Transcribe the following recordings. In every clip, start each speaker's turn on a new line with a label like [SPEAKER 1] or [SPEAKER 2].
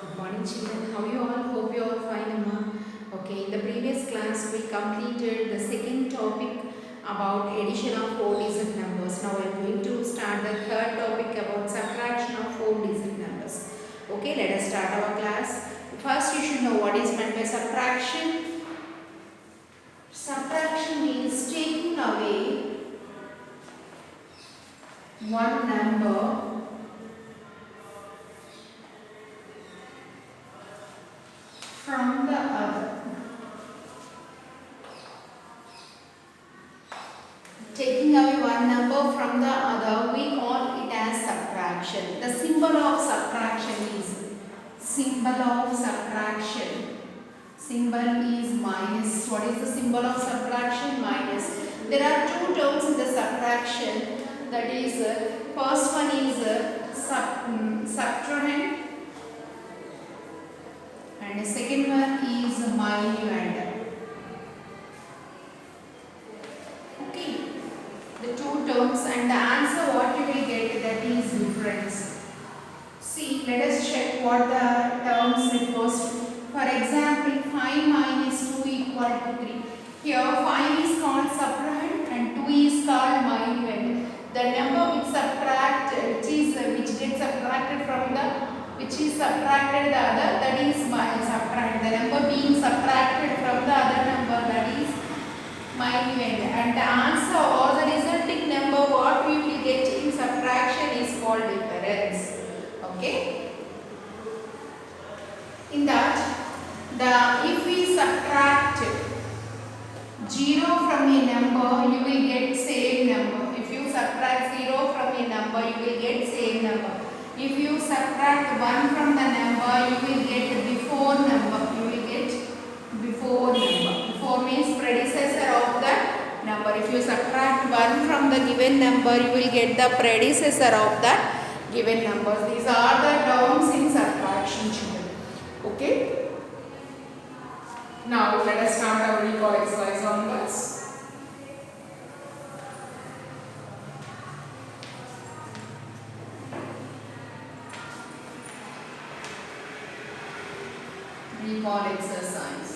[SPEAKER 1] Good morning, children. How you all? Hope you all fine, Amma. Okay, in the previous class we completed the second topic about addition of four-digit numbers. Now we are going to start the third topic about subtraction of four-digit numbers. Okay, let us start our class. First, you should know what is meant by subtraction. Subtraction means taking away one number from the other. Taking away one number from the other, we call it as subtraction. The symbol of subtraction is Symbol is minus. What is the symbol of subtraction? Minus. There are two terms in the subtraction. That is, first one is subtrahend, and the second one is minuend. Okay. The two terms, and the answer what you will get, that is difference. See, let us check what the terms refers to. For example, 5 minus 2 equal to 3. Here 5 is called subtrahend and 2 is called minuend. The number which gets subtracted from which is subtracted the other, that is subtrahend. The number being subtracted from the other number, that is minuend, and the answer or the resulting number what we will get in subtraction is called difference. Okay. In that, if we subtract 0 from a number, you will get same number. If you subtract 0 from a number, you will get same number. If you subtract 1 from the number, you will get before number. You will get before number. Before means predecessor of the number. If you subtract 1 from the given number, you will get the predecessor of that given numbers. These are the terms in subtraction, children. Okay. Now let us start our recall exercise onwards. Recall exercise.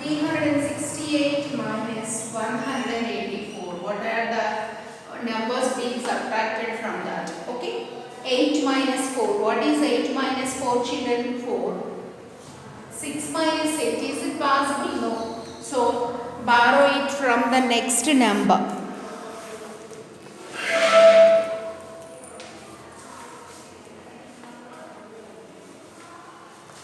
[SPEAKER 1] 368 minus 184. What are the numbers being subtracted from that? Okay. 8 minus 4. What is 8 minus 4, children? 4. 6 minus 8. Is it possible? No. So, borrow it from the next number.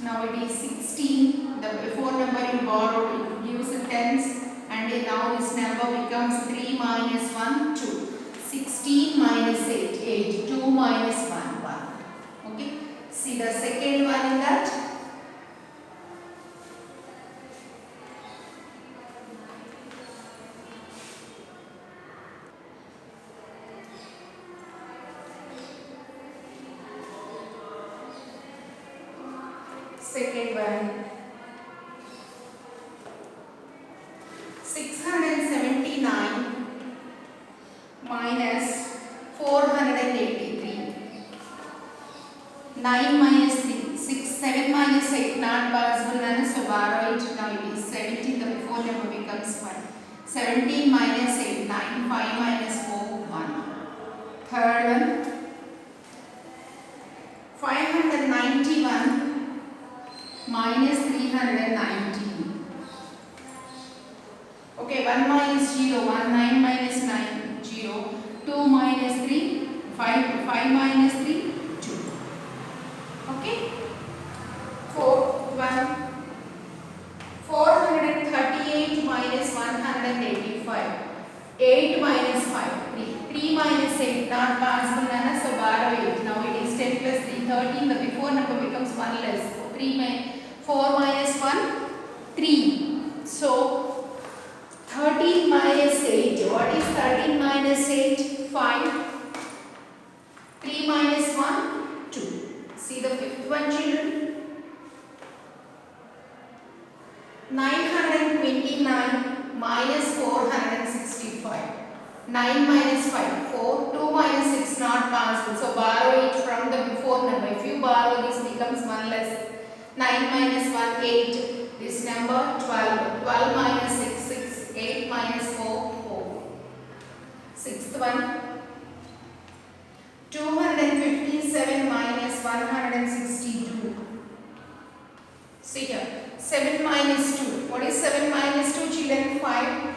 [SPEAKER 1] Now it is 16. The before number you borrowed, you use tens, and now this number becomes 3 minus 1, 2. 16 minus 8, 8. 2 minus 1, 1. Okay. See the second one in that. Second one. 679 minus 483. 9 minus 3. 6, 7 minus 8. Not possible. So borrow it. Now it is 17. The before number becomes 1. 17 minus 8. 9. 5 minus 4. 1. Third one. 591 minus 319. Okay, 1 minus 0, 1, 9 minus 9, 0, 2 minus 3, 5 minus 3, 2. Okay? 438 minus 185. 8 minus 5, 3. 3 minus 8, not possible, so borrow it. Now it is 10 plus 3, 13. The before number becomes 1 less. 4 minus 1, 3. So, 13 minus 8. What is 13 minus 8? 5. 3 minus 1, 2. See the fifth one, children. 929 minus 465. 9 minus 5, 4. 2 minus 6, not possible. So, borrow it from the before number. If you borrow, this becomes 1 less. 9 minus 1, 8. This number 12. 12 minus 6, 6. 8 minus 4, 4. Sixth one. 257 minus 162. See here. 7 minus 2. What is 7 minus 2, children? 5.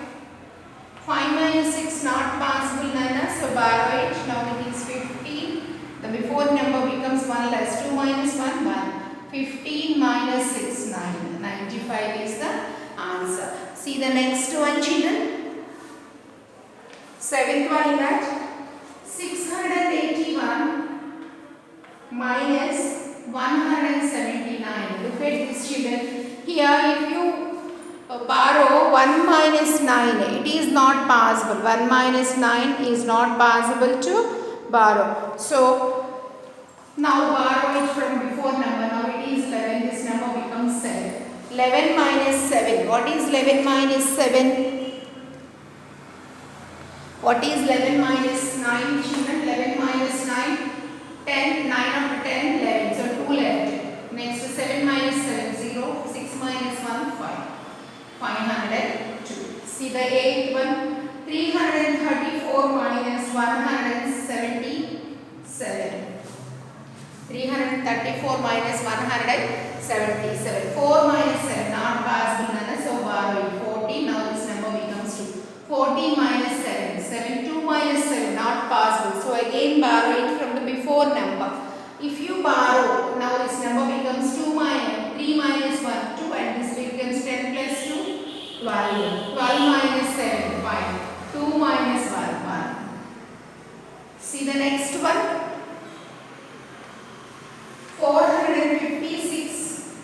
[SPEAKER 1] 5 minus 6 not possible, Nana. So borrow it. Now it is 15. The before number becomes 1 less. 2 minus 1, 1. 15 minus 6, 9. 95 is the answer. See the next one, children. Seventh one in that. 681 minus 179. Look at this, children. Here if you borrow 1 minus 9, it is not possible. 1 minus 9 is not possible to borrow. So now borrow it from before number. Now it is 11. This number becomes 7. 11 minus 7. What is 11 minus 7? What is 11 minus 9, children? 11 minus 9. 10. 9 after 10, 11. So 2 left. Next 7 minus 7, 0. 6 minus 1, 5. 502. See the 8th one. 334 minus 177. 334 minus 177. 4 minus 7 not possible, Nana. So borrow it. 14. Now this number becomes 2. 14 minus 7. 7. 2 minus 7 not possible. So again borrow it from the before number. If you borrow, now this number becomes 2 minus 3 minus 1, 2, and this becomes 10 plus 2, 12. 12 minus 7, 5. 2 minus 1, 1. See the next one. 456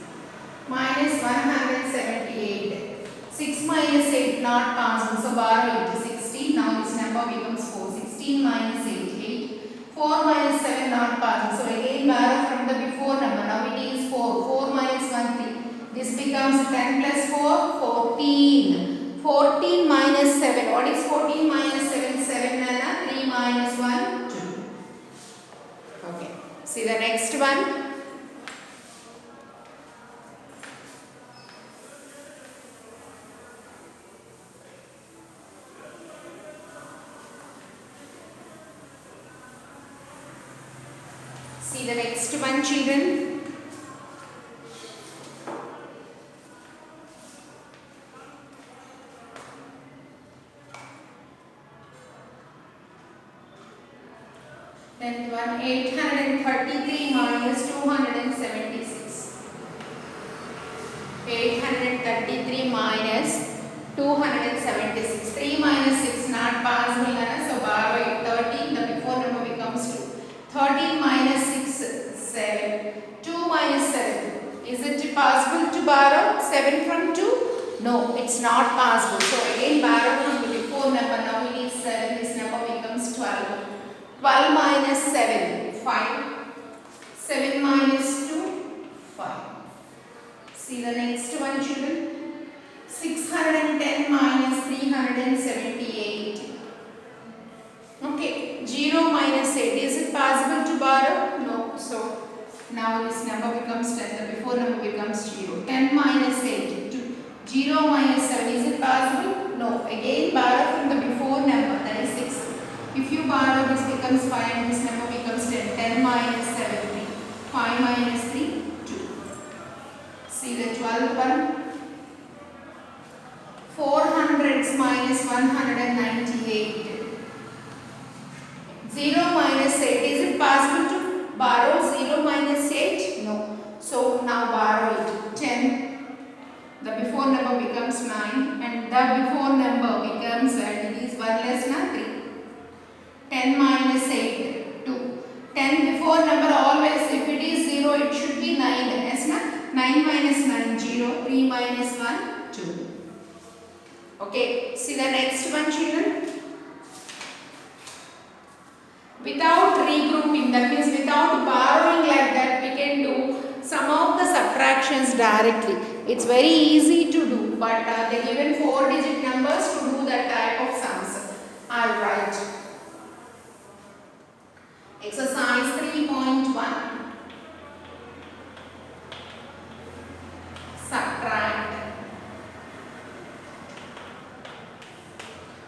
[SPEAKER 1] minus 178. 6 minus 8 not possible. So borrow it. 16. Now this number becomes 4. 16 minus 8, 8. 4 minus 7 not possible. So again borrow from the before number. Now it is 4. 4 minus 1, 3. This becomes 10 plus 4, 14. 14 minus 7. What is 14 minus 7? 7, Nana. 3 minus 1, 2. Okay. See the next one. See the next one, children. Then 833 minus 276. 833 minus 276. 3 minus 6 not possible, so borrow it. 13. The before number becomes 2. 13 minus 6, 7. 2 minus 7. Is it possible to borrow 7 from 2? No, it's not possible. So again borrow from the before number. Now it is 7. This number becomes 12. 12 minus 7, 5. 7 minus 2, 5. See the next one, children. 610 minus 378. Okay, 0 minus 8. Is it possible to borrow? No. So now this number becomes 10. The before number becomes 0. 10 minus 8. 2. 0 minus 7. Is it possible? No. Again borrow from the before number. That is 6. If you borrow, this becomes 5 and this number becomes 10. 10 minus 7, 3. 5 minus 3, 2. See the 12th one. 400 minus 198. 0 minus 8. Is it possible to borrow 0 minus 8? No. So now borrow it. 10. The before number becomes 9 and the before number becomes, and it is 1 less than 3. 10 minus 8, 2. 10 before number always, if it is 0, it should be 9. Yes, na? 9 minus 9, 0. 3 minus 1, 2. Okay, see the next one, children. Without regrouping, that means without borrowing like that, we can do some of the subtractions directly. It's very easy to do, but they given 4-digit numbers to do that type of sums. I'll write. Exercise 3.1. Subtract.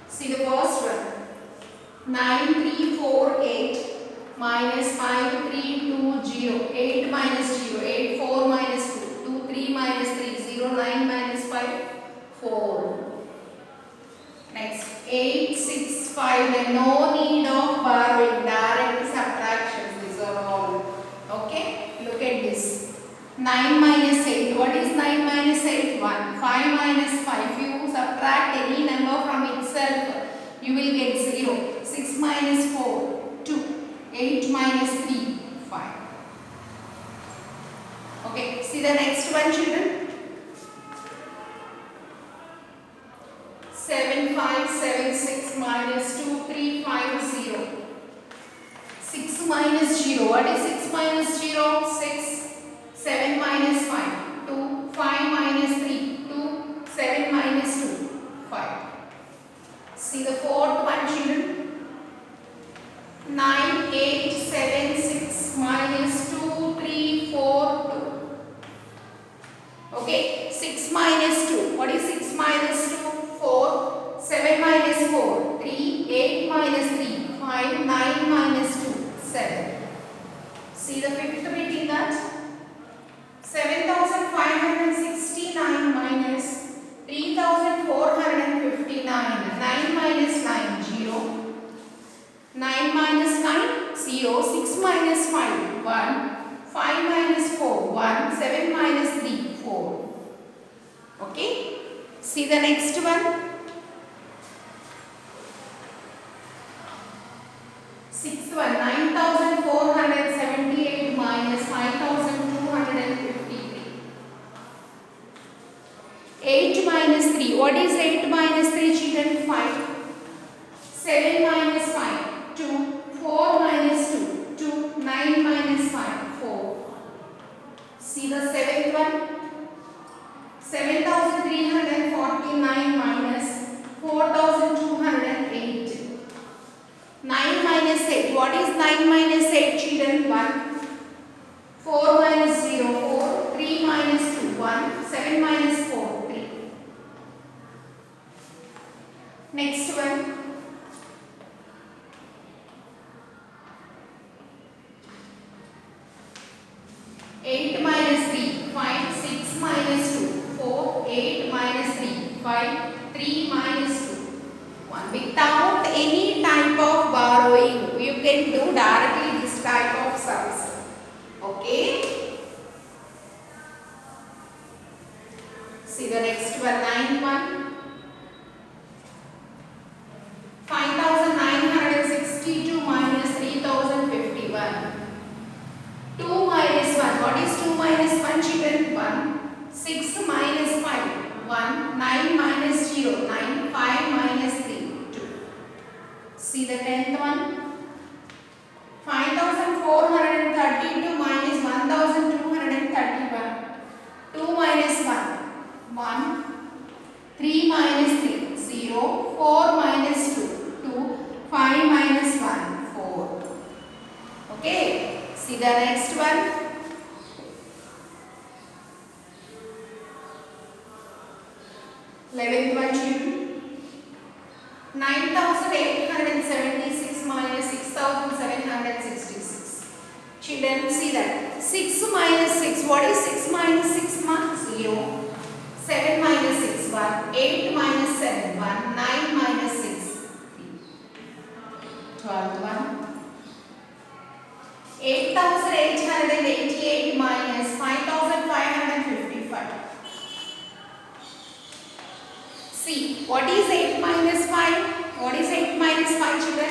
[SPEAKER 1] See the first one. 9348 minus 5320. 8 minus 0. 8 4 minus 2. 2 3 minus 3. 0 9 minus 5. 4. Next 865. Then no need of borrowing. Direct subtractions. These are all. Okay. Look at this. 9 minus 8. What is 9 minus 8? 1. 5 minus 5. You subtract any number from itself, you will get 0. 6 minus 4. 2. 8 minus 3. 5. Okay. See the next one, children. 7576 minus 2350. 6 minus 0. What is 6 minus 0? 6. 7 minus 5. 2. 5 minus 3. 2. 7 minus 2. 5. See the fourth one, children. 9876 minus 2342. Okay. 6 minus 2. What is 6 minus 2? 4. 7 minus 4. 3. 8 minus 3. 5. 9 minus 2. 7. See the fifth bit in that. 7569 minus 3459. 9 minus 9. 0. 9 minus 9. 0. 6 minus 5. 1. 5 minus 4. 1. 7 minus 3. 4. Okay. See the next one. Sixth one. 9478 minus 5253. 8 minus 3. What is 8 minus 3, children? 5. 7 minus 5. 2. 4 minus 2. 2. 9 minus 5. 4. See the seventh one. 7349 minus 4208. 9 minus 8. What is 9 minus 8, children? 1. 4 minus 0. 4. 3 minus 2. 1. 7 minus 4. 3. Next one. 8 minus 3. 5. 6 minus 2. 4. 8 minus 3. 5. 3 minus 2. 1. Without any type of borrowing, you can do directly this type of sums. Okay. See the next one. 9 1. 5962 minus 3051. 2 minus 1. What is 2 minus 1, children? 1. 6 minus 5. 1. 9 minus 0. 9. 5 minus 3. 2. See the 10th one. 5432 minus 1231. 2 minus 1. 1. 3 minus 3. 0. 4 minus 2. 2. 5 minus 1. 4. Okay. See the next one. 11th one, children. 9876 minus 6766. Children, see that. 6 minus 6. What is 6 minus 6? 0. 7 minus 6. 1. 8 minus 7. 1. 9 minus 6. 12th one. 8888 minus 5555. See, what is 8 minus 5? What is 8 minus 5, children?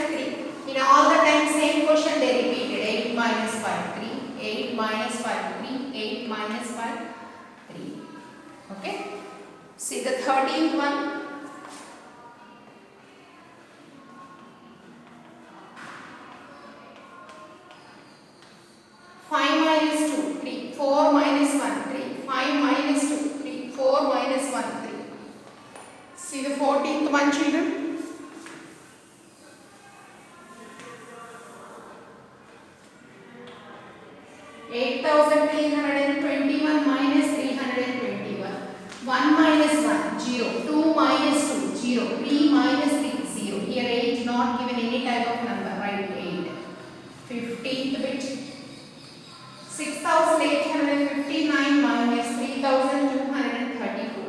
[SPEAKER 1] 3. In all the time, same question they repeated. 8 minus 5, 3. 8 minus 5, 3. 8 minus 5, 3. Okay. See the 13th one. 5 minus 2, 3. 4 minus 1, 3. 5 minus 2, 3. 4 minus 1, 3. See the 14th one, children. 8,321 minus 321. 1 minus 1, 0. 2 minus 2, 0. 3 minus 3, 0. Here 8 not given any type of number, right? 8. 15th bit. 6,859 minus 3,234.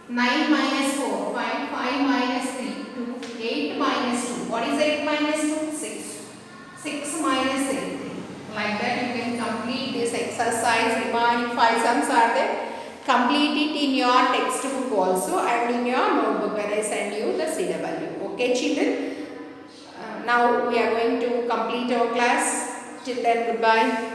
[SPEAKER 1] 9 minus 4, 5. 5 minus 3, 2. 8 minus 2. What is 8 minus 2? 6. 6 minus 3, 3. Like that you can complete this exercise. Remaining 5 sums are there. Complete it in your textbook also and in your notebook when I send you the CW. Okay children? Now we are going to complete our class. Till then, goodbye.